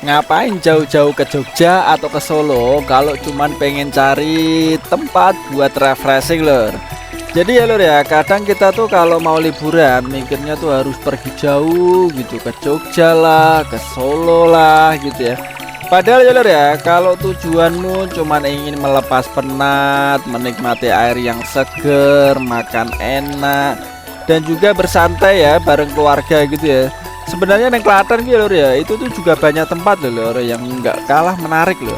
Ngapain jauh-jauh ke Jogja atau ke Solo kalau cuman pengen cari tempat buat refreshing lur. Jadi ya lur ya, kadang kita tuh kalau mau liburan mikirnya tuh harus pergi jauh gitu, ke Jogja lah, ke Solo lah gitu ya. Padahal ya lur ya, kalau tujuanmu cuman ingin melepas penat, menikmati air yang seger, makan enak, dan juga bersantai ya bareng keluarga gitu ya. Sebenarnya yang Klaten gitu lur ya, itu tuh juga banyak tempat loh lur yang nggak kalah menarik loh.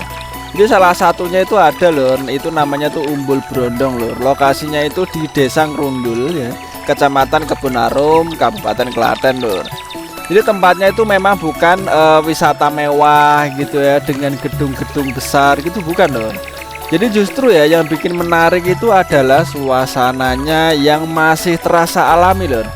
Jadi salah satunya itu ada lur, itu namanya tuh Umbul Brondong lur. Lokasinya itu di Desa Ngrundul ya, Kecamatan Kebonarum, Kabupaten Klaten lur. Jadi tempatnya itu memang bukan wisata mewah gitu ya, dengan gedung-gedung besar gitu, bukan lur. Jadi justru ya yang bikin menarik itu adalah suasananya yang masih terasa alami lur.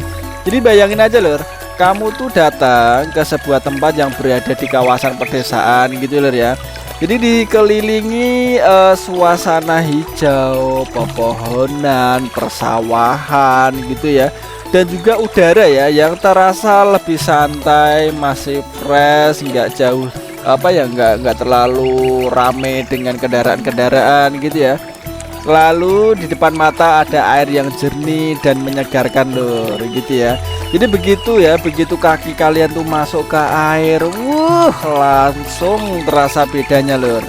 Jadi bayangin aja lur, kamu tuh datang ke sebuah tempat yang berada di kawasan pedesaan gitu lur ya. Jadi dikelilingi suasana hijau, pepohonan, persawahan gitu ya. Dan juga udara ya yang terasa lebih santai, masih fresh, nggak jauh apa ya, nggak terlalu rame dengan kendaraan-kendaraan gitu ya. Lalu di depan mata ada air yang jernih dan menyegarkan lur gitu ya. Jadi begitu ya, begitu kaki kalian tuh masuk ke air, langsung terasa bedanya lur.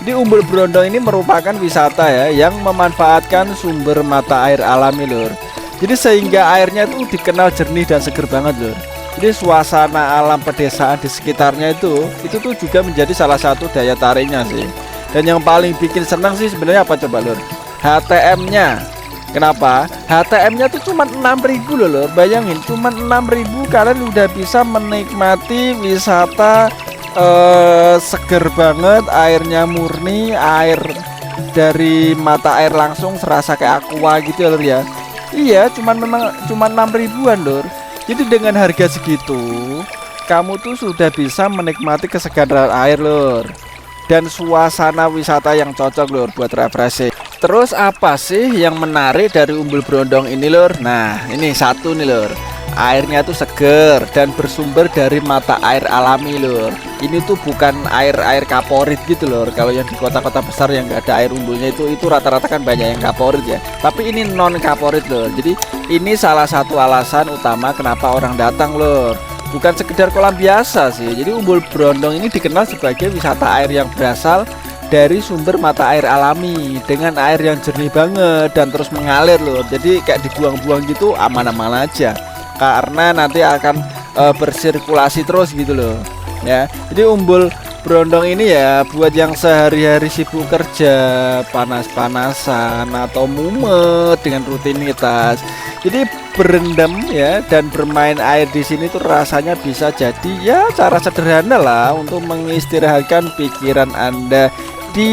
Di Umbul Brondong ini merupakan wisata ya yang memanfaatkan sumber mata air alami lur. Jadi sehingga airnya tuh dikenal jernih dan seger banget lur. Jadi suasana alam pedesaan di sekitarnya itu tuh juga menjadi salah satu daya tariknya sih. Dan yang paling bikin senang sih sebenarnya apa coba lur? HTM-nya. Kenapa? HTM-nya tuh cuma 6.000 loh lur. Bayangin, cuma 6.000 kalian udah bisa menikmati wisata seger banget, airnya murni, air dari mata air langsung serasa kayak aqua gitu ya lur ya. Iya, memang cuma 6.000-an lur. Jadi dengan harga segitu, kamu tuh sudah bisa menikmati kesegaran air lur. Dan suasana wisata yang cocok lur buat refreshing. Terus apa sih yang menarik dari Umbul Brondong ini lur? Nah ini satu nih lur, airnya tuh seger dan bersumber dari mata air alami lur. Ini tuh bukan air kaporit gitu lur. Kalau yang di kota-kota besar yang nggak ada air umbulnya itu rata-rata kan banyak yang kaporit ya. Tapi ini non kaporit lur. Jadi ini salah satu alasan utama kenapa orang datang lur. Bukan sekedar kolam biasa sih. Jadi Umbul Brondong ini dikenal sebagai wisata air yang berasal dari sumber mata air alami dengan air yang jernih banget dan terus mengalir loh. Jadi kayak dibuang-buang gitu aman-aman aja, karena nanti akan bersirkulasi terus gitu loh ya. Jadi Umbul Brondong ini ya buat yang sehari-hari sibuk kerja, panas-panasan atau mumet dengan rutinitas. Jadi berendam ya dan bermain air di sini tuh rasanya bisa jadi ya cara sederhana lah untuk mengistirahatkan pikiran Anda di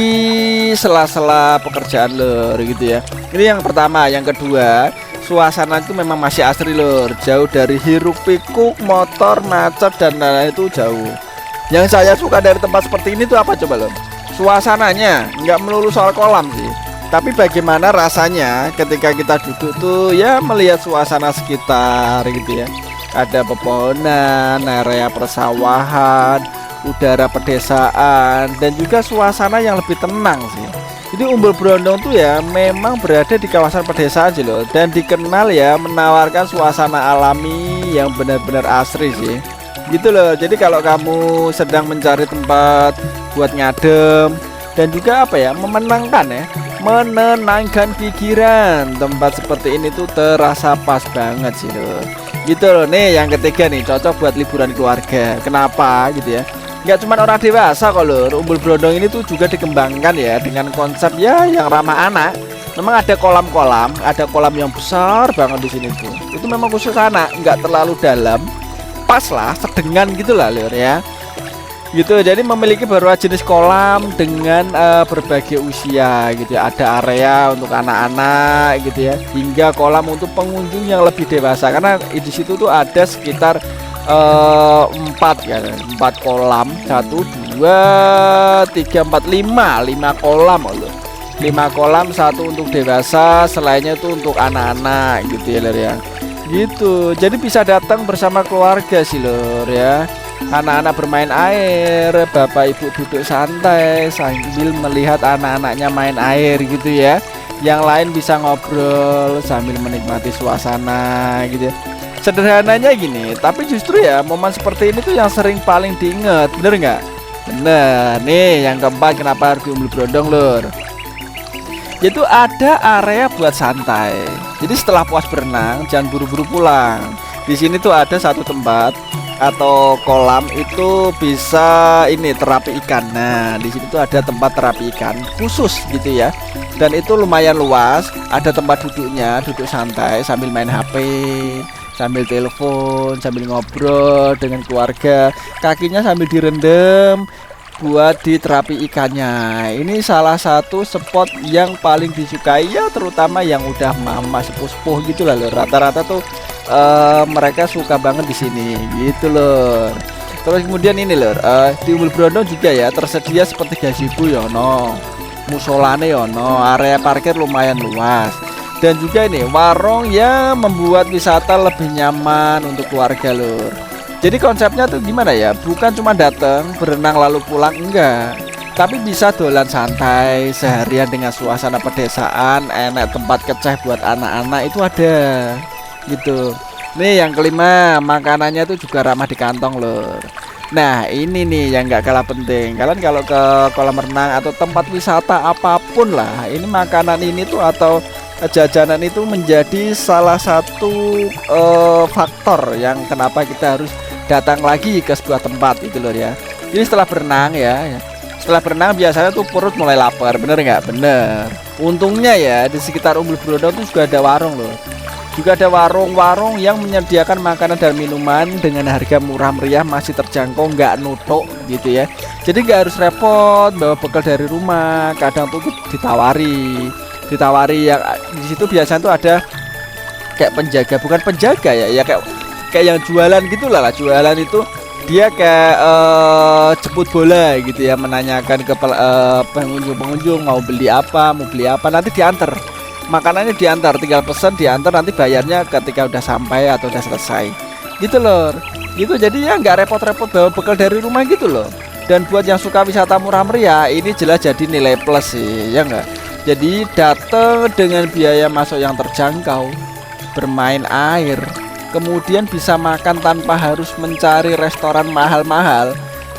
sela-sela pekerjaan lur gitu ya. Ini yang pertama. Yang kedua, suasana itu memang masih asri lur, jauh dari hiruk pikuk motor, macet dan lain-lain, itu jauh. Yang saya suka dari tempat seperti ini tuh apa coba lur? Suasananya nggak melulu soal kolam sih, tapi bagaimana rasanya ketika kita duduk tuh ya melihat suasana sekitar gitu ya. Ada pepohonan, area persawahan, udara pedesaan, dan juga suasana yang lebih tenang sih. Jadi Umbul Brondong tuh ya memang berada di kawasan pedesaan sih loh, dan dikenal ya menawarkan suasana alami yang benar-benar asri sih gitu loh. Jadi kalau kamu sedang mencari tempat buat ngadem dan juga apa ya, menenangkan pikiran, tempat seperti ini tuh terasa pas banget sih loh gitu loh. Nih yang ketiga nih, cocok buat liburan keluarga. Kenapa gitu ya? Nggak cuma orang dewasa kok lur. Umbul Brondong ini tuh juga dikembangkan ya dengan konsep ya yang ramah anak. Memang ada kolam-kolam, ada kolam yang besar banget di sini tuh. Itu memang khusus anak, nggak terlalu dalam, pas lah, sedengan gitulah lur ya. Gitu. Jadi memiliki beberapa jenis kolam dengan berbagai usia gitu ya. Ada area untuk anak-anak gitu ya, hingga kolam untuk pengunjung yang lebih dewasa. Karena di situ tuh ada sekitar 4 kolam, 1 2 3 4 5 kolam loh. 5 kolam, 1 untuk dewasa, selainnya tuh untuk anak-anak gitu ya lur ya. Gitu. Jadi bisa datang bersama keluarga sih lur ya. Anak-anak bermain air, bapak ibu duduk santai sambil melihat anak-anaknya main air gitu ya. Yang lain bisa ngobrol sambil menikmati suasana gitu ya. Sederhananya gini, tapi justru ya momen seperti ini tuh yang sering paling diingat, bener nggak? Bener. Nih yang keempat, kenapa harus di Umbul Brondong lur? Yaitu ada area buat santai. Jadi setelah puas berenang jangan buru-buru pulang. Di sini tuh ada satu tempat atau kolam itu bisa ini terapi ikan. Nah, di sini tuh ada tempat terapi ikan khusus gitu ya. Dan itu lumayan luas, ada tempat duduknya, duduk santai sambil main HP, sambil telepon, sambil ngobrol dengan keluarga. Kakinya sambil direndam buat di terapi ikannya. Ini salah satu spot yang paling disukai ya, terutama yang udah mama sepuh-sepuh gitu lah. Rata-rata tuh mereka suka banget di sini gitu loh. Terus kemudian ini loh, di Umbul Brondong juga ya tersedia seperti gazebo yono, musolane yono, area parkir lumayan luas, dan juga ini warung yang membuat wisata lebih nyaman untuk keluarga lur. Jadi konsepnya tuh gimana ya, bukan cuma datang berenang lalu pulang, enggak, tapi bisa dolan santai seharian dengan suasana pedesaan, enak tempat keceh buat anak-anak itu ada gitu. Nih yang kelima, makanannya tuh juga ramah di kantong lur. Nah ini nih yang gak kalah penting. Kalian kalau ke kolam renang atau tempat wisata apapun lah, ini makanan ini tuh atau jajanan itu menjadi salah satu faktor yang kenapa kita harus datang lagi ke sebuah tempat itu loh ya. Jadi setelah berenang ya, setelah berenang biasanya tuh perut mulai lapar, bener nggak? Bener. Untungnya ya di sekitar Umbul Brondong tuh juga ada warung loh. Juga ada warung-warung yang menyediakan makanan dan minuman dengan harga murah meriah, masih terjangkau, nggak nutuk gitu ya. Jadi nggak harus repot bawa bekal dari rumah. Kadang tuh ditawari yang di situ biasanya tuh ada kayak penjaga, bukan penjaga ya kayak yang jualan gitulah. Jualan itu dia kayak jemput bola gitu ya, menanyakan ke pengunjung mau beli apa, nanti diantar. Makanannya diantar, tinggal pesen diantar, nanti bayarnya ketika udah sampai atau udah selesai gitu loh. Gitu, jadi ya nggak repot-repot bawa bekal dari rumah gitu loh. Dan buat yang suka wisata murah meriah, ini jelas jadi nilai plus sih, ya enggak? Jadi datang dengan biaya masuk yang terjangkau, bermain air, kemudian bisa makan tanpa harus mencari restoran mahal-mahal.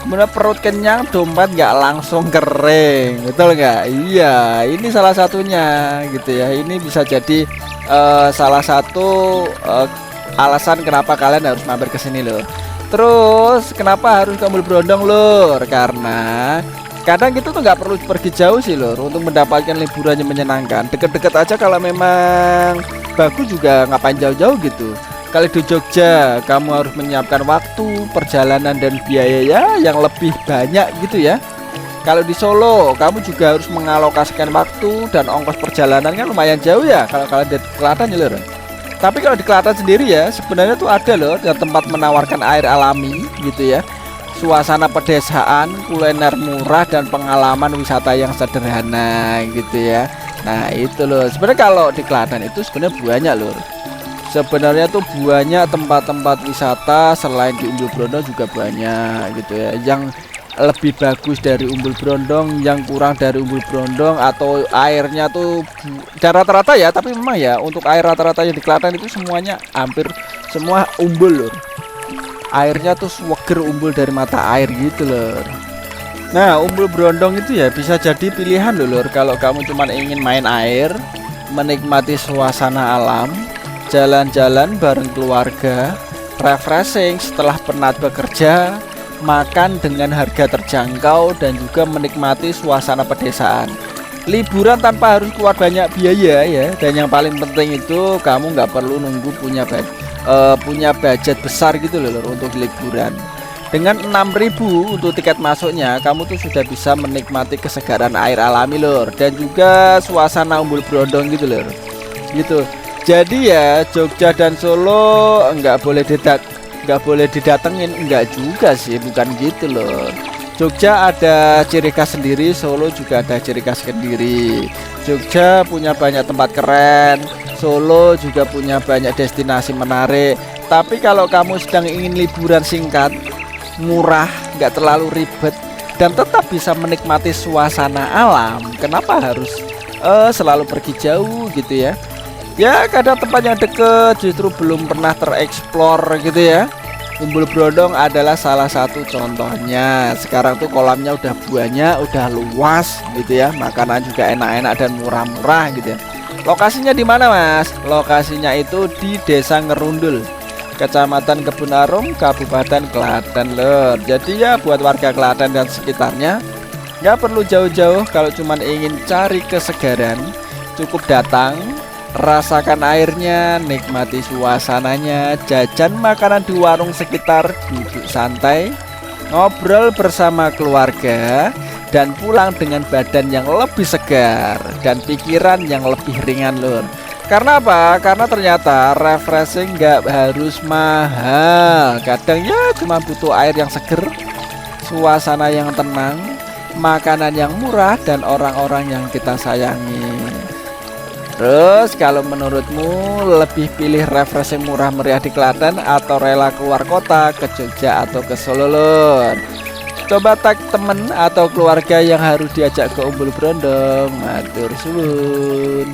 Kemudian perut kenyang, dompet nggak langsung kering, betul nggak? Iya, ini salah satunya gitu ya. Ini bisa jadi salah satu alasan kenapa kalian harus mampir ke sini loh. Terus kenapa harus ke Umbul Brondong lur? Karena kadang kita tuh nggak perlu pergi jauh sih lur untuk mendapatkan liburan yang menyenangkan. Deket-deket aja kalau memang bagus, juga ngapain jauh-jauh gitu. Kalau di Jogja kamu harus menyiapkan waktu, perjalanan dan biaya ya yang lebih banyak gitu ya. Kalau di Solo kamu juga harus mengalokasikan waktu dan ongkos perjalanan kan lumayan jauh ya kalau kalian di Klaten ya lur. Tapi kalau di Klaten sendiri ya sebenarnya tuh ada loh yang tempat menawarkan air alami gitu ya, suasana pedesaan, kuliner murah, dan pengalaman wisata yang sederhana gitu ya. Nah itu loh, sebenarnya kalau di Klaten itu sebenarnya banyak loh. Sebenarnya tuh banyak tempat-tempat wisata selain di Umbul Brondong juga banyak gitu ya. Yang lebih bagus dari Umbul Brondong, yang kurang dari Umbul Brondong, atau airnya tuh rata-rata ya. Tapi memang ya untuk air rata-rata yang di Klaten itu semuanya hampir semua umbul loh. Airnya tuh seger umbul dari mata air gitu loh. Nah Umbul Brondong itu ya bisa jadi pilihan loh lur. Kalau kamu cuma ingin main air, menikmati suasana alam, jalan-jalan bareng keluarga, refreshing setelah penat bekerja, makan dengan harga terjangkau, dan juga menikmati suasana pedesaan. Liburan tanpa harus keluar banyak biaya ya. Dan yang paling penting itu kamu nggak perlu nunggu punya budget besar gitu loh untuk liburan. Dengan 6.000 untuk tiket masuknya, kamu tuh sudah bisa menikmati kesegaran air alami lor, dan juga suasana Umbul Brondong gitu lor. Gitu. Jadi ya Jogja dan Solo nggak boleh didatengin, enggak juga sih, bukan gitu loh. Jogja ada ciri khas sendiri, Solo juga ada ciri khas sendiri. Jogja punya banyak tempat keren, Solo juga punya banyak destinasi menarik. Tapi kalau kamu sedang ingin liburan singkat, murah, nggak terlalu ribet, dan tetap bisa menikmati suasana alam. Kenapa harus selalu pergi jauh gitu ya? Ya kadang tempat yang deket justru belum pernah tereksplor gitu ya. Umbul Brondong adalah salah satu contohnya. Sekarang tuh kolamnya udah banyak, udah luas gitu ya. Makanan juga enak-enak dan murah-murah gitu ya. Lokasinya di mana, Mas? Lokasinya itu di Desa Ngerundul, Kecamatan Kebun Arum, Kabupaten Klaten, lor. Jadi ya buat warga Klaten dan sekitarnya nggak perlu jauh-jauh kalau cuman ingin cari kesegaran, cukup datang, rasakan airnya, nikmati suasananya, jajan makanan di warung sekitar, duduk santai, ngobrol bersama keluarga, dan pulang dengan badan yang lebih segar dan pikiran yang lebih ringan, lur. Karena apa? Karena ternyata refreshing nggak harus mahal. Kadang ya cuma butuh air yang seger, suasana yang tenang, makanan yang murah, dan orang-orang yang kita sayangi. Terus kalau menurutmu lebih pilih refreshing murah meriah di Klaten atau rela keluar kota ke Jogja atau ke Solo, lur? Coba tag temen atau keluarga yang harus diajak ke Umbul Brondong. Matur suwun.